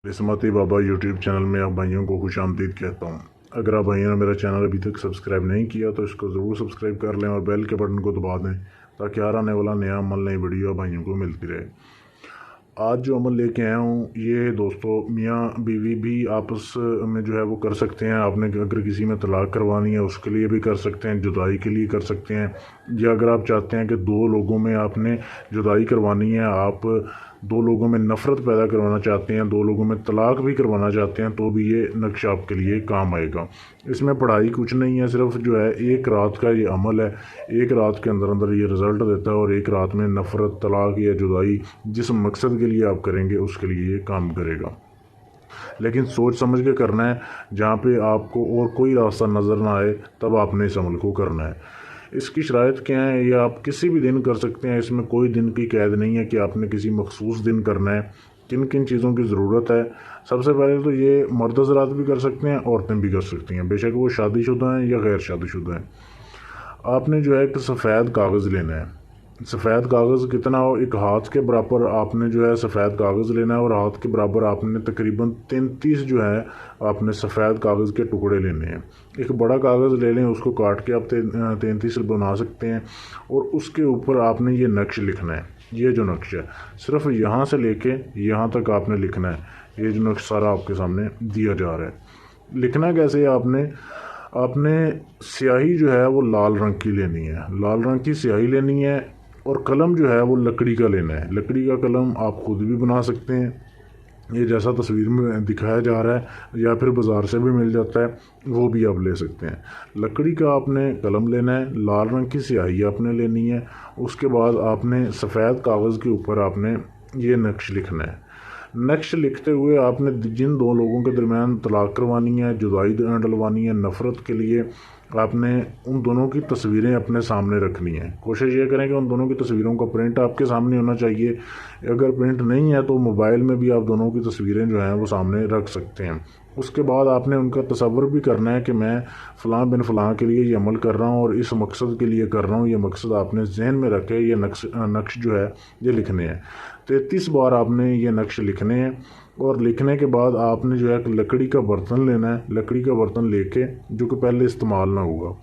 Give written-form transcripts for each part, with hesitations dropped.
बिस्मती बाबा YouTube channel में आप भाइयों को खुश आमदीद कहता हूँ। अगर आप भाइयों ने मेरा चैनल अभी तक सब्सक्राइब नहीं किया तो इसको ज़रूर सब्सक्राइब कर लें और बेल के बटन को दबा दें ताकि हर आने वाला नया अमल नई वीडियो भाइयों को मिलती रहे। आज जो अमल लेके आया हूँ ये दोस्तों मियाँ बीवी भी आपस में जो है वो कर सकते हैं। आपने अगर किसी में तलाक करवानी है उसके लिए भी कर सकते हैं, जुदाई के लिए कर सकते हैं, या अगर आप चाहते हैं कि दो लोगों में आपने जुदाई करवानी है, आप दो लोगों में नफ़रत पैदा करवाना चाहते हैं, दो लोगों में तलाक भी करवाना चाहते हैं, तो भी ये नक्श आपके लिए काम आएगा। इसमें पढ़ाई कुछ नहीं है, सिर्फ जो है एक रात का ये अमल है। एक रात के अंदर अंदर ये रिज़ल्ट देता है और एक रात में नफ़रत, तलाक या जुदाई जिस मकसद के लिए आप करेंगे उसके लिए ये काम करेगा। लेकिन सोच समझ के करना है, जहाँ पे आपको और कोई रास्ता नज़र ना आए तब आपने इस अमल को करना है। इसकी शराइत क्या है, ये आप किसी भी दिन कर सकते हैं, इसमें कोई दिन की कैद नहीं है कि आपने किसी मखसूस दिन करना है। किन किन चीज़ों की ज़रूरत है, सबसे पहले तो ये मर्द हज़रात भी कर सकते हैं, औरतें भी कर सकती हैं, बेशक वो शादीशुदा हैं या गैर शादीशुदा हैं। आपने जो है एक सफ़ेद कागज़ लेना है। सफ़ेद कागज़ कितना हो, एक हाथ के बराबर आपने जो है सफ़ेद कागज़ लेना है और हाथ के बराबर आपने तकरीबन 33 जो है आपने सफ़ेद कागज़ के टुकड़े लेने हैं। एक बड़ा कागज़ ले लें, उसको काट के आप 33 बना सकते हैं और उसके ऊपर आपने ये नक्श लिखना है। ये जो नक्श है सिर्फ यहाँ से लेके यहाँ तक आपने लिखना है। ये जो नक्श सारा आपके सामने दिया जा रहा है। लिखना कैसे है, आपने स्याही जो है वो लाल रंग की लेनी है, लाल रंग की स्याही लेनी है और कलम जो है वो लकड़ी का लेना है। लकड़ी का कलम आप खुद भी बना सकते हैं, ये जैसा तस्वीर में दिखाया जा रहा है, या फिर बाज़ार से भी मिल जाता है, वो भी आप ले सकते हैं। लकड़ी का आपने कलम लेना है, लाल रंग की स्याही आपने लेनी है, उसके बाद आपने सफ़ेद कागज़ के ऊपर आपने ये नक्श लिखना है। नक्श लिखते हुए आपने जिन दो लोगों के दरमियान तलाक करवानी है, जुदाई डलवानी है, नफ़रत के लिए आपने उन दोनों की तस्वीरें अपने सामने रखनी है। कोशिश ये करें कि उन दोनों की तस्वीरों का प्रिंट आपके सामने होना चाहिए। अगर प्रिंट नहीं है तो मोबाइल में भी आप दोनों की तस्वीरें जो हैं वो सामने रख सकते हैं। उसके बाद आपने उनका तसव्वुर भी करना है कि मैं फ़लाँ बिन फ़लाँ के लिए ये अमल कर रहा हूँ और इस मकसद के लिए कर रहा हूँ। ये मकसद आपने जहन में रखे, ये नक्श जो है ये लिखने हैं। 33 बार आपने ये नक्श लिखने हैं और लिखने के बाद आपने जो है लकड़ी का बर्तन लेना है। लकड़ी का बर्तन लेके, जो कि पहले इस्तेमाल ना होगा,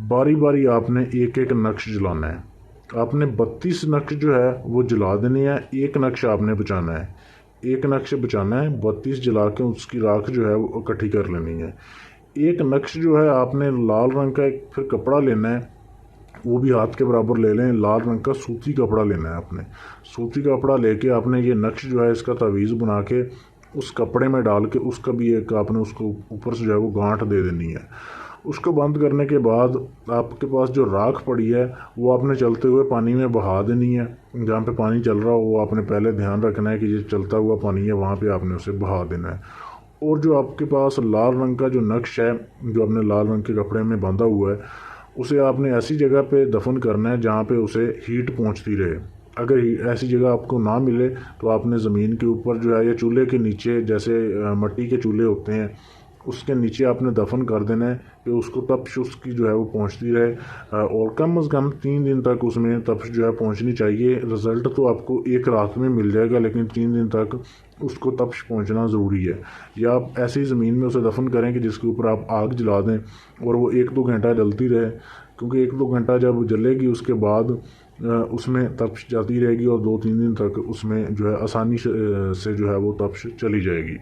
बारी बारी आपने एक एक नक्श जलाना है। आपने 32 नक्श जो है वो जला देने हैं, एक नक्श आपने बचाना है। एक नक्श बचाना है, 32 जला के उसकी राख जो है वो इकट्ठी कर लेनी है। एक नक्श जो है आपने लाल रंग का एक फिर कपड़ा लेना है, वो भी हाथ के बराबर ले लें। लाल रंग का सूती कपड़ा लेना है आपने। सूती कपड़ा लेके आपने ये नक्श जो है इसका तावीज़ बना के उस कपड़े में डाल के उसका भी एक आपने उसको ऊपर से जो है वो गांठ दे देनी है। उसको बंद करने के बाद आपके पास जो राख पड़ी है वो आपने चलते हुए पानी में बहा देनी है। जहाँ पे पानी चल रहा हो वो आपने पहले ध्यान रखना है कि ये चलता हुआ पानी है, वहाँ पे आपने उसे बहा देना है। और जो आपके पास लाल रंग का जो नक्श है, जो आपने लाल रंग के कपड़े में बांधा हुआ है, उसे आपने ऐसी जगह पे दफन करना है जहाँ पे उसे हीट पहुँचती रहे। अगर ऐसी जगह आपको ना मिले तो आपने ज़मीन के ऊपर जो है या चूल्हे के नीचे, जैसे मिट्टी के चूल्हे होते हैं, उसके नीचे आपने दफन कर देना है कि उसको तपश उसकी जो है वो पहुंचती रहे और कम से कम 3 दिन तक उसमें तपश जो है पहुंचनी चाहिए। रिज़ल्ट तो आपको एक रात में मिल जाएगा, लेकिन 3 दिन तक उसको तपश पहुंचना ज़रूरी है। या आप ऐसी ज़मीन में उसे दफन करें कि जिसके ऊपर आप आग जला दें और वो 1-2 घंटा जलती रहे, क्योंकि 1-2 घंटा जब जलेगी उसके बाद उसमें तपश जाती रहेगी और 2-3 दिन तक उसमें जो है आसानी से जो है वो तपश चली जाएगी।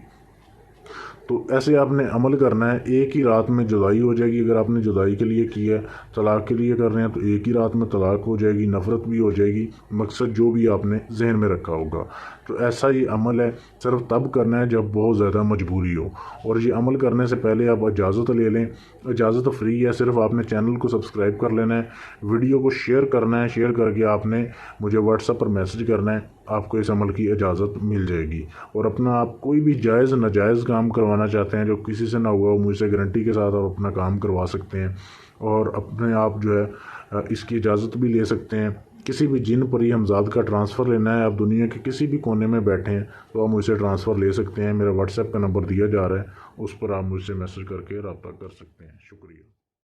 तो ऐसे आपने अमल करना है, एक ही रात में जुदाई हो जाएगी। अगर आपने जुदाई के लिए की है, तलाक के लिए कर रहे हैं तो एक ही रात में तलाक हो जाएगी, नफ़रत भी हो जाएगी, मकसद जो भी आपने जहन में रखा होगा। तो ऐसा ये अमल है, सिर्फ तब करना है जब बहुत ज़्यादा मजबूरी हो। और ये अमल करने से पहले आप इजाज़त ले लें, इजाज़त फ्री है। सिर्फ आपने चैनल को सब्सक्राइब कर लेना है, वीडियो को शेयर करना है, शेयर करके आपने मुझे व्हाट्सएप पर मैसेज करना है, आपको इस अमल की इजाज़त मिल जाएगी। और अपना आप कोई भी जायज़ नाजायज़ काम करवाना चाहते हैं जो किसी से ना हुआ हो, मुझसे गारंटी के साथ आप अपना काम करवा सकते हैं और अपने आप जो है इसकी इजाज़त भी ले सकते हैं। किसी भी जिन परी हमजाद का ट्रांसफ़र लेना है, आप दुनिया के किसी भी कोने में बैठे हैं तो आप मुझसे ट्रांसफ़र ले सकते हैं। मेरा व्हाट्सएप का नंबर दिया जा रहा है, उस पर आप मुझसे मैसेज करके रब्ता कर सकते हैं। शुक्रिया।